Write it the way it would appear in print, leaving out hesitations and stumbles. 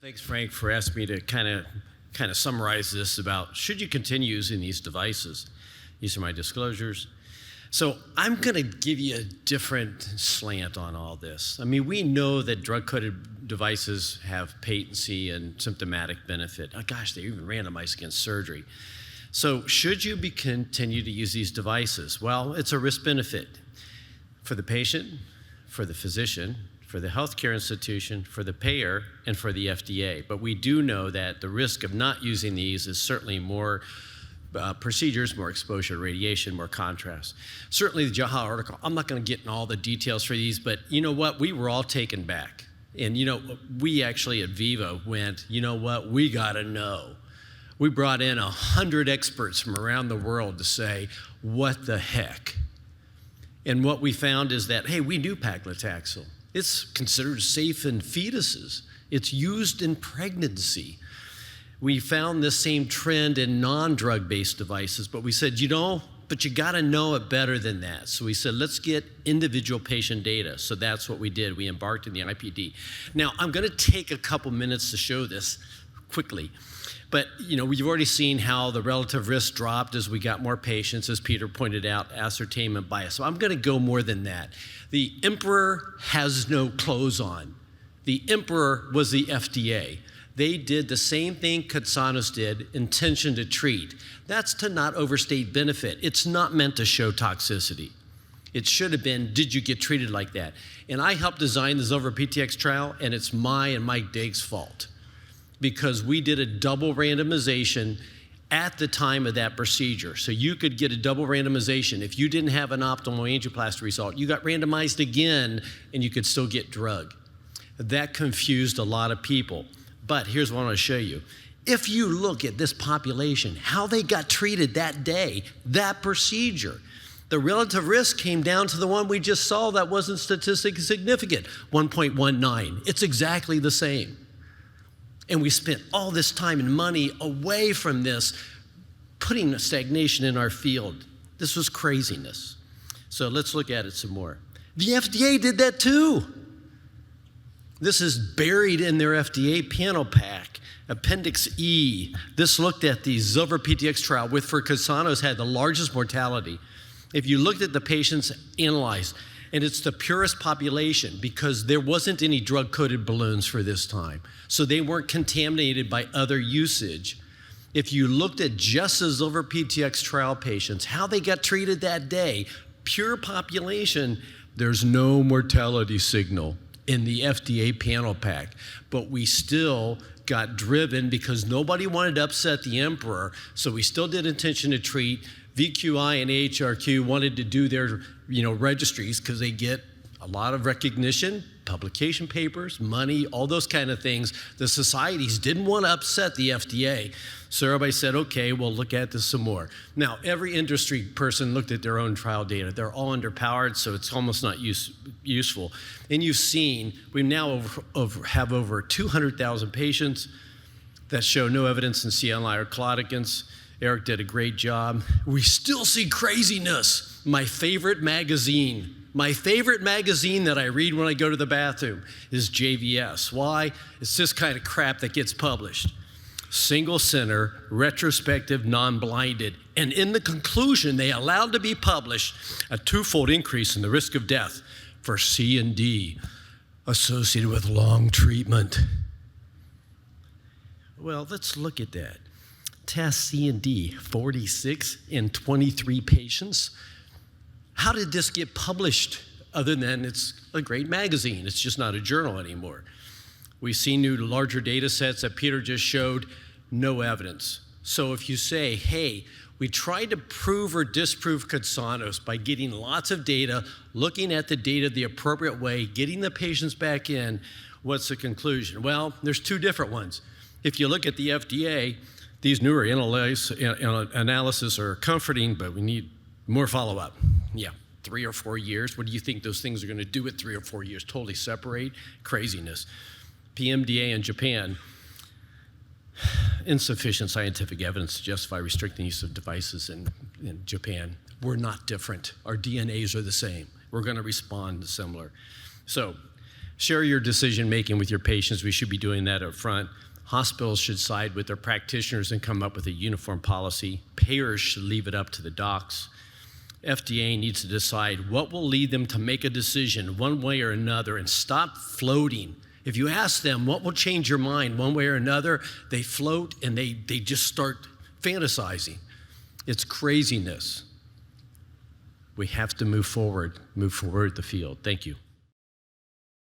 Thanks, Frank, for asking me to kind of summarize this about should you continue using these devices. These are my disclosures. So I'm going to give you a different slant on all this. I mean, we know that drug-coated devices have patency and symptomatic benefit. Oh, gosh, they're even randomized against surgery. So should you continue to use these devices? Well, it's a risk-benefit for the patient, for the physician, for the healthcare institution, for the payer, and for the FDA. But we do know that the risk of not using these is certainly more procedures, more exposure to radiation, more contrast. Certainly the Jaha article, I'm not going to get in all the details for these, but you know what? We were all taken back. And you know, we actually at Viva went, you know what? We got to know. We brought in 100 experts from around the world to say, what the heck? And what we found is that, hey, we do paclitaxel. It's considered safe in fetuses. It's used in pregnancy. We found this same trend in non-drug-based devices, but we said, but you gotta know it better than that. So we said, let's get individual patient data. So that's what we did. We embarked in the IPD. Now, I'm gonna take a couple minutes to show this quickly. But we've already seen how the relative risk dropped as we got more patients, as Peter pointed out, ascertainment bias. So I'm gonna go more than that. The emperor has no clothes on. The emperor was the FDA. They did the same thing Katsanos did, intention to treat. That's to not overstate benefit. It's not meant to show toxicity. It should have been, did you get treated like that? And I helped design the Zilver PTX trial, and it's my and Mike Daig's fault, because we did a double randomization at the time of that procedure. So you could get a double randomization. If you didn't have an optimal angioplasty result, you got randomized again, and you could still get drug. That confused a lot of people. But here's what I want to show you. If you look at this population, how they got treated that day, that procedure, the relative risk came down to the one we just saw that wasn't statistically significant, 1.19. It's exactly the same. And we spent all this time and money away from this, putting a stagnation in our field. This was craziness. So let's look at it some more. The FDA did that too. This is buried in their FDA panel pack, Appendix E. This looked at the Zilver PTX trial, with for Katsanos had the largest mortality. If you looked at the patients analyzed, and it's the purest population because there wasn't any drug-coated balloons for this time. So they weren't contaminated by other usage. If you looked at just the Zilver PTX trial patients, how they got treated that day, pure population, there's no mortality signal in the FDA panel pack. But we still got driven because nobody wanted to upset the emperor, so we still did intention to treat. VQI and AHRQ wanted to do their registries because they get a lot of recognition, publication papers, money, all those kind of things. The societies didn't want to upset the FDA. So everybody said, okay, we'll look at this some more. Now, every industry person looked at their own trial data. They're all underpowered, so it's almost not useful. And you've seen, we now have over 200,000 patients that show no evidence in CLI or claudicants. Eric did a great job. We still see craziness. My favorite magazine that I read when I go to the bathroom is JVS. Why? It's this kind of crap that gets published. Single center, retrospective, non-blinded. And in the conclusion, they allowed to be published a twofold increase in the risk of death for C and D associated with long treatment. Well, let's look at that. Test C and D, 46 in 23 patients. How did this get published other than it's a great magazine? It's just not a journal anymore. We've seen new larger data sets that Peter just showed, no evidence. So if you say, hey, we tried to prove or disprove Katsanos by getting lots of data, looking at the data the appropriate way, getting the patients back in, what's the conclusion? Well, there's two different ones. If you look at the FDA, these newer analysis are comforting, but we need more follow-up. Yeah, 3 or 4 years. What do you think those things are going to do at 3 or 4 years? Totally separate? Craziness. PMDA in Japan, insufficient scientific evidence to justify restricting use of devices in Japan. We're not different. Our DNAs are the same. We're going to respond similar. So Share your decision-making with your patients. We should be doing that up front. Hospitals should side with their practitioners and come up with a uniform policy. Payers should leave it up to the docs. FDA needs to decide what will lead them to make a decision one way or another and stop floating. If you ask them what will change your mind one way or another, they float and they just start fantasizing. It's craziness. We have to move forward the field. Thank you.